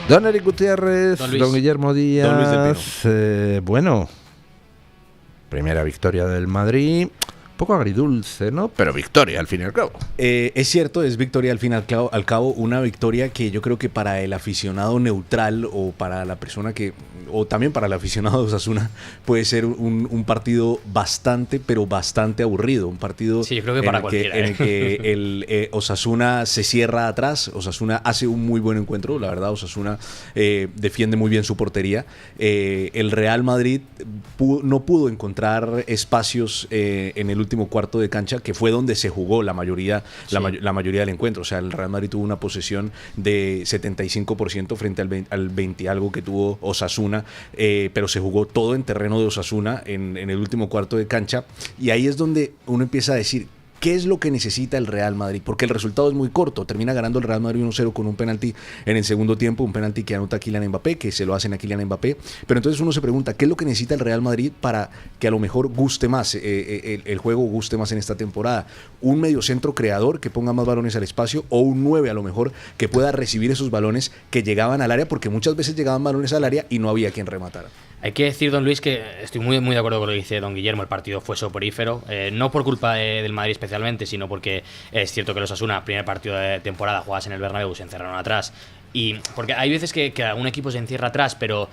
Don Eric Gutiérrez, don Guillermo Díaz. Don Luis del Pino. Bueno, primera victoria del Madrid. Un poco agridulce, ¿no? Pero victoria al fin y al cabo. Es cierto, es victoria al fin y al cabo, una victoria que yo creo que para el aficionado neutral o para la persona que, o también para el aficionado de Osasuna, puede ser un partido bastante, pero bastante aburrido. Un partido sí, yo creo que para cualquiera, en el que el Osasuna se cierra atrás. Osasuna hace un muy buen encuentro, la verdad. Osasuna defiende muy bien su portería. El Real Madrid no pudo encontrar espacios en el último cuarto de cancha, que fue donde se jugó la mayoría del encuentro. O sea, el Real Madrid tuvo una posesión de 75% frente al 20 algo que tuvo Osasuna, pero se jugó todo en terreno de Osasuna en el último cuarto de cancha, y ahí es donde uno empieza a decir ¿qué es lo que necesita el Real Madrid? Porque el resultado es muy corto. Termina ganando el Real Madrid 1-0 con un penalti en el segundo tiempo, un penalti que anota Kylian Mbappé, que se lo hacen a Kylian Mbappé. Pero entonces uno se pregunta, ¿qué es lo que necesita el Real Madrid para que a lo mejor guste más, el juego guste más en esta temporada? ¿Un mediocentro creador que ponga más balones al espacio, o un 9 a lo mejor que pueda recibir esos balones que llegaban al área? Porque muchas veces llegaban balones al área y no había quien rematara. Hay que decir, don Luis, que estoy muy de acuerdo con lo que dice don Guillermo. El partido fue soporífero, no por culpa del Madrid especialmente, sino porque es cierto que los Osasuna, primer partido de temporada, jugadas en el Bernabéu, se encerraron atrás. Y porque hay veces que un equipo se encierra atrás, pero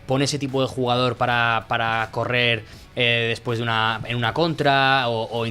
pone ese tipo de jugador para correr después en una contra, o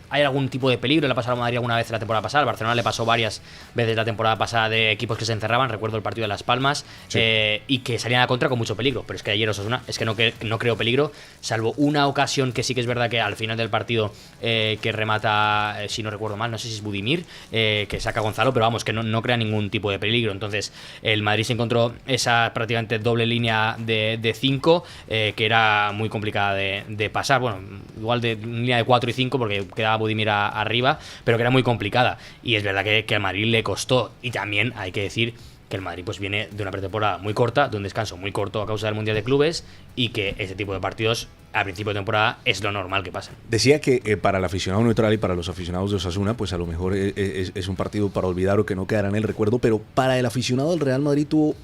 hay algún tipo de peligro. Le ha pasado a Madrid alguna vez la temporada pasada. Al Barcelona le pasó varias veces la temporada pasada de equipos que se encerraban. Recuerdo el partido de Las Palmas, sí. Y que salían a contra con mucho peligro. Pero es que ayer Osasuna es que no creó peligro, salvo una ocasión que sí que es verdad que al final del partido que remata, si no recuerdo mal, no sé si es Budimir, que saca a Gonzalo, pero vamos, que no crea ningún tipo de peligro. Entonces el Madrid se encontró esa prácticamente doble línea de 5, que era muy complicada de pasar, bueno, igual de línea de 4 y 5 porque quedaba Budimir arriba, pero que era muy complicada, y es verdad que al Madrid le costó. Y también hay que decir que el Madrid pues viene de una pretemporada muy corta, de un descanso muy corto a causa del Mundial de Clubes, y que ese tipo de partidos a principio de temporada es lo normal que pasen. Decía que para el aficionado neutral y para los aficionados de Osasuna, pues a lo mejor es un partido para olvidar o que no quedará en el recuerdo, pero para el aficionado del Real Madrid tuvo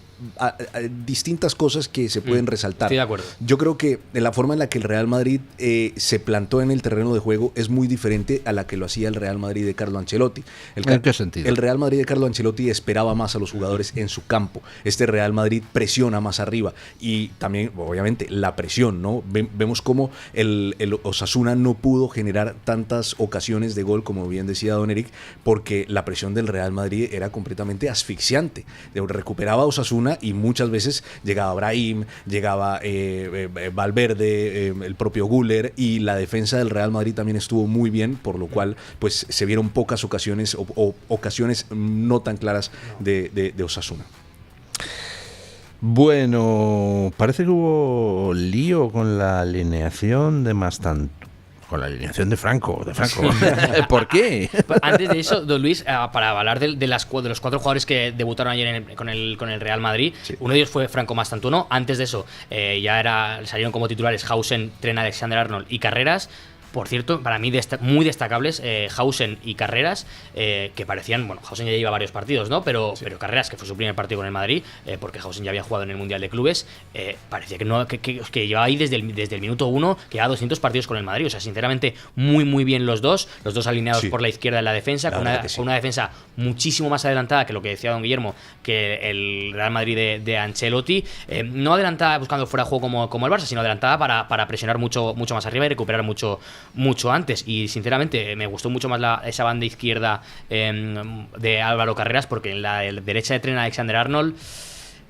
distintas cosas que se pueden resaltar. Estoy de acuerdo. Yo creo que la forma en la que el Real Madrid se plantó en el terreno de juego es muy diferente a la que lo hacía el Real Madrid de Carlo Ancelotti. ¿En qué sentido? El Real Madrid de Carlo Ancelotti esperaba más a los jugadores en su campo. Este Real Madrid presiona más arriba, y también, obviamente, la presión, ¿no? Vemos cómo el Osasuna no pudo generar tantas ocasiones de gol, como bien decía don Eric, porque la presión del Real Madrid era completamente asfixiante. Recuperaba a Osasuna y muchas veces llegaba Brahim, llegaba Valverde, el propio Güler, y la defensa del Real Madrid también estuvo muy bien, por lo cual pues se vieron pocas ocasiones o ocasiones no tan claras de Osasuna. Bueno, parece que hubo lío con la alineación de con la alineación de Franco. ¿Por qué? Antes de eso, don Luis, para hablar de los 4 jugadores que debutaron ayer con el Real Madrid, sí. Uno de ellos fue Franco Mastantuono. Antes de eso, salieron como titulares Hausen, Trent Alexander-Arnold y Carreras. Por cierto, para mí muy destacables Hausen y Carreras, que parecían, bueno, Hausen ya lleva varios partidos, ¿no? Pero Carreras, que fue su primer partido con el Madrid, porque Hausen ya había jugado en el Mundial de Clubes, parecía que llevaba ahí desde el minuto 1, que llevaba 200 partidos con el Madrid. O sea, sinceramente, muy bien los dos alineados por la izquierda en la defensa, con una defensa muchísimo más adelantada que lo que decía don Guillermo, que el Real Madrid de Ancelotti. No adelantada buscando fuera de juego como el Barça, sino adelantada para presionar mucho más arriba y recuperar mucho antes. Y sinceramente me gustó mucho más esa banda izquierda de Álvaro Carreras, porque en la derecha de Trent Alexander-Arnold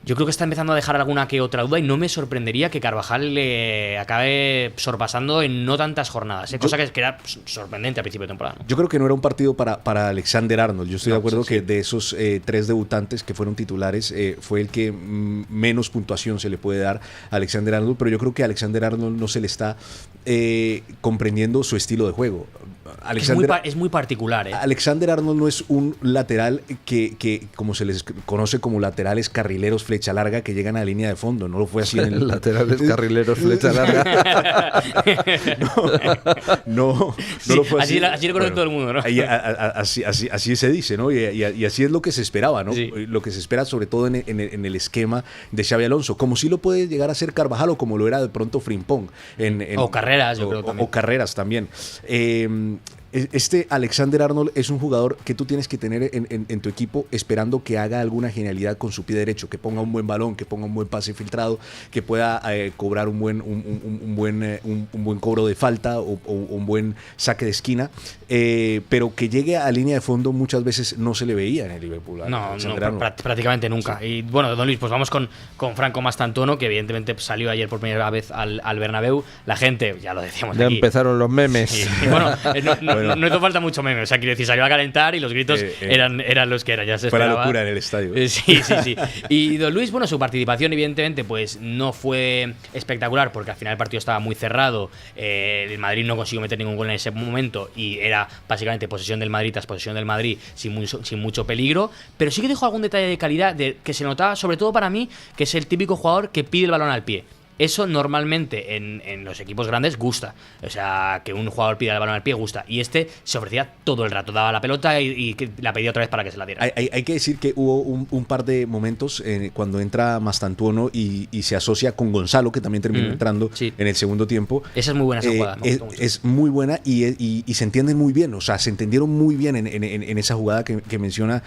yo creo que está empezando a dejar alguna que otra duda, y no me sorprendería que Carvajal le acabe sorpasando en no tantas jornadas, cosa que era sorprendente al principio de temporada, ¿no? Yo creo que no era un partido para Alexander-Arnold. Yo estoy de acuerdo que de esos 3 debutantes que fueron titulares, fue el que menos puntuación se le puede dar a Alexander-Arnold, pero yo creo que a Alexander-Arnold no se le está comprendiendo su estilo de juego. Es muy particular. Alexander Arnold no es un lateral que como se les conoce como laterales carrileros flecha larga que llegan a la línea de fondo. No lo fue así en el... Laterales carrileros flecha larga. no lo fue así. Así lo conoce todo el mundo, ¿no? Así se dice, ¿no? Y así es lo que se esperaba, ¿no? Sí. Lo que se espera sobre todo en el esquema de Xabi Alonso. Como sí lo puede llegar a ser Carvajal o como lo era de pronto Frimpong. O Carreras, yo creo también. O Carreras también. Este Alexander Arnold es un jugador que tú tienes que tener en tu equipo esperando que haga alguna genialidad con su pie derecho, que ponga un buen balón, que ponga un buen pase filtrado, que pueda cobrar un buen cobro de falta o un buen saque de esquina, pero que llegue a línea de fondo muchas veces no se le veía en el Liverpool. Prácticamente nunca. Sí. Y bueno, don Luis, pues vamos con Franco Mastantuono, que evidentemente salió ayer por primera vez al Bernabéu. La gente, ya lo decíamos ya aquí, empezaron los memes. Sí. Bueno, no hizo falta mucho meme. O sea, quiero decir, salió a calentar y los gritos eran los que eran. Ya se fue esperaba. La locura en el estadio. Sí. Y don Luis, bueno, su participación evidentemente pues no fue espectacular porque al final el partido estaba muy cerrado. El Madrid no consiguió meter ningún gol en ese momento y era básicamente posesión del Madrid tras posesión del Madrid sin mucho peligro. Pero sí que dejó algún detalle de calidad que se notaba, sobre todo para mí, que es el típico jugador que pide el balón al pie. Eso normalmente en los equipos grandes gusta. O sea, que un jugador pida el balón al pie gusta. Y este se ofrecía todo el rato. Daba la pelota y la pedía otra vez para que se la diera. Hay que decir que hubo un par de momentos cuando entra Mastantuono y se asocia con Gonzalo, que también terminó entrando en el segundo tiempo. Esa es muy buena esa jugada. Es muy buena y se entienden muy bien. O sea, se entendieron muy bien en esa jugada que menciona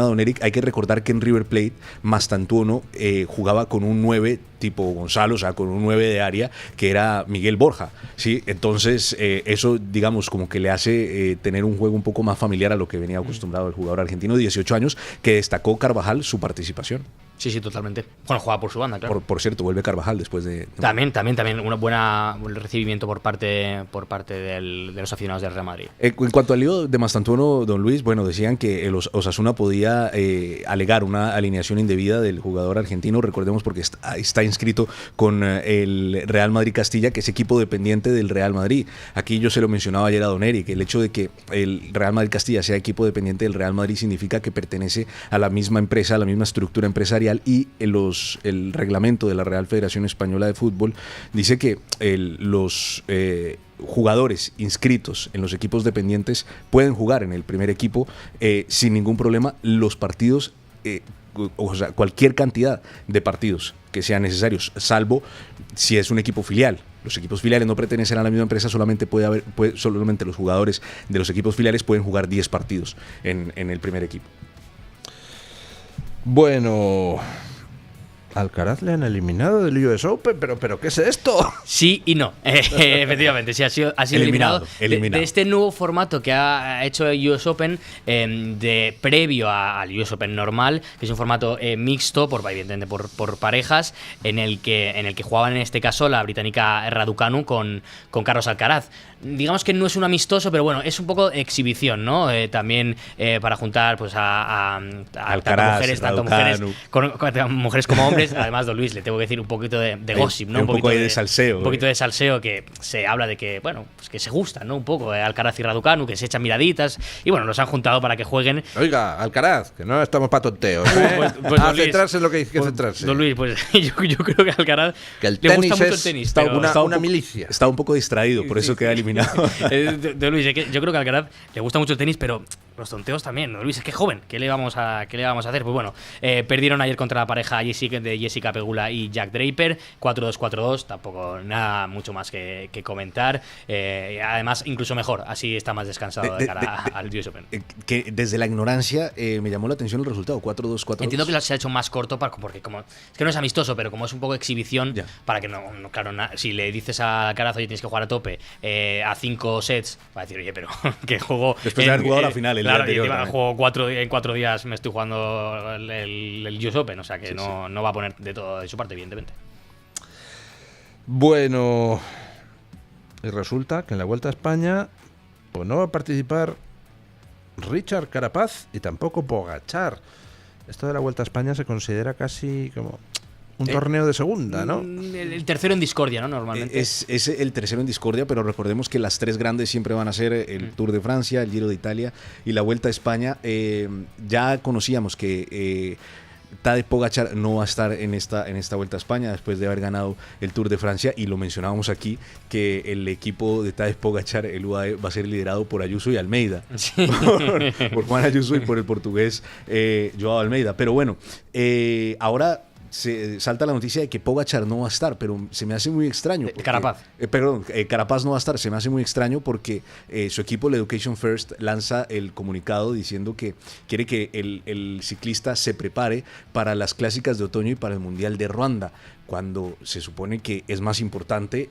Don Eric. Hay que recordar que en River Plate Mastantuono jugaba con un 9 tipo Gonzalo, o sea, con un 9 de área, que era Miguel Borja, ¿sí? Entonces, eso, digamos, como que le hace tener un juego un poco más familiar a lo que venía acostumbrado el jugador argentino de 18 años, que destacó Carvajal su participación. Sí, totalmente. Bueno, juega por su banda, claro. Por cierto, vuelve Carvajal después de... También un buen recibimiento por parte de los aficionados del Real Madrid. En cuanto al lío de Mastantuono, don Luis, bueno, decían que el Osasuna podía alegar una alineación indebida del jugador argentino, recordemos porque está inscrito con el Real Madrid Castilla, que es equipo dependiente del Real Madrid. Aquí yo se lo mencionaba ayer a don Eric, el hecho de que el Real Madrid Castilla sea equipo dependiente del Real Madrid significa que pertenece a la misma empresa, a la misma estructura empresarial, y el reglamento de la Real Federación Española de Fútbol dice que los jugadores inscritos en los equipos dependientes pueden jugar en el primer equipo sin ningún problema los partidos, o sea, cualquier cantidad de partidos que sean necesarios, salvo si es un equipo filial. Los equipos filiales no pertenecen a la misma empresa, solamente solamente los jugadores de los equipos filiales pueden jugar 10 partidos en el primer equipo. Bueno, Alcaraz le han eliminado del US Open, pero ¿qué es esto? Sí y no, efectivamente, sí, ha sido eliminado. De este nuevo formato que ha hecho el US Open previo al US Open normal, que es un formato mixto, evidentemente por parejas, en el que jugaban en este caso la británica Raducanu con Carlos Alcaraz. Digamos que no es un amistoso, pero bueno, es un poco exhibición, ¿no? También para juntar pues a Alcaraz, tanto mujeres como hombres. Además, don Luis, le tengo que decir un poquito de gossip, ¿no? Un poco de salseo. Un poquito de salseo, que se habla de que, bueno, pues que se gustan, ¿no? Un poco Alcaraz y Raducanu, que se echan miraditas, y bueno, los han juntado para que jueguen. Oiga, Alcaraz, que no estamos para tonteos, ¿eh? Pues a centrarse en lo que hay que centrarse. Don Luis, pues yo creo que a Alcaraz que el le gusta mucho el tenis. Está una milicia. Está un poco distraído, por eso queda eliminado. Don Luis, yo creo que a Alcaraz le gusta mucho el tenis, pero los tonteos también. Don Luis, es que es joven. ¿Qué le vamos a hacer? Pues bueno, perdieron ayer contra la pareja de Jessica Pegula y Jack Draper, 4-2, 4-2. Tampoco nada mucho más que comentar. Además, incluso mejor. Así está más descansado de cara al US Open. Que desde la ignorancia me llamó la atención el resultado, 4-2, 4-2. Entiendo que se ha hecho más corto porque como es que no es amistoso, pero como es un poco exhibición, para que no claro, si le dices a Alcaraz, oye, tienes que jugar a tope a 5 sets, va a decir, oye, pero que juego después de haber jugado la final el claro, día anterior, juego en 4 días me estoy jugando el US Open, o sea que no va a poner de todo de su parte, evidentemente. Bueno, y resulta que en la Vuelta a España pues no va a participar Richard Carapaz y tampoco Pogačar. Esto de la Vuelta a España se considera casi como un torneo de segunda, ¿no? El tercero en discordia, ¿no? Normalmente. Es el tercero en discordia, pero recordemos que las tres grandes siempre van a ser el Tour de Francia, el Giro de Italia y la Vuelta a España. Ya conocíamos que Tadej Pogačar no va a estar en esta Vuelta a España después de haber ganado el Tour de Francia, y lo mencionábamos aquí, que el equipo de Tadej Pogačar, el UAE, va a ser liderado por Ayuso y Almeida. Sí. por Juan Ayuso y por el portugués Joao Almeida. Pero bueno, ahora se salta la noticia de que Pogačar no va a estar, pero se me hace muy extraño. Porque, Carapaz. Carapaz no va a estar. Se me hace muy extraño porque su equipo, el Education First, lanza el comunicado diciendo que quiere que el ciclista se prepare para las clásicas de otoño y para el Mundial de Ruanda, cuando se supone que es más importante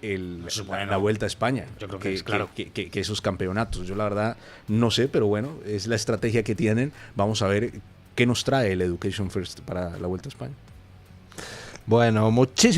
la Vuelta a España. Yo creo que es claro. Que esos campeonatos. Yo la verdad no sé, pero bueno, es la estrategia que tienen. Vamos a ver qué nos trae el Education First para la Vuelta a España. Bueno, muchísimas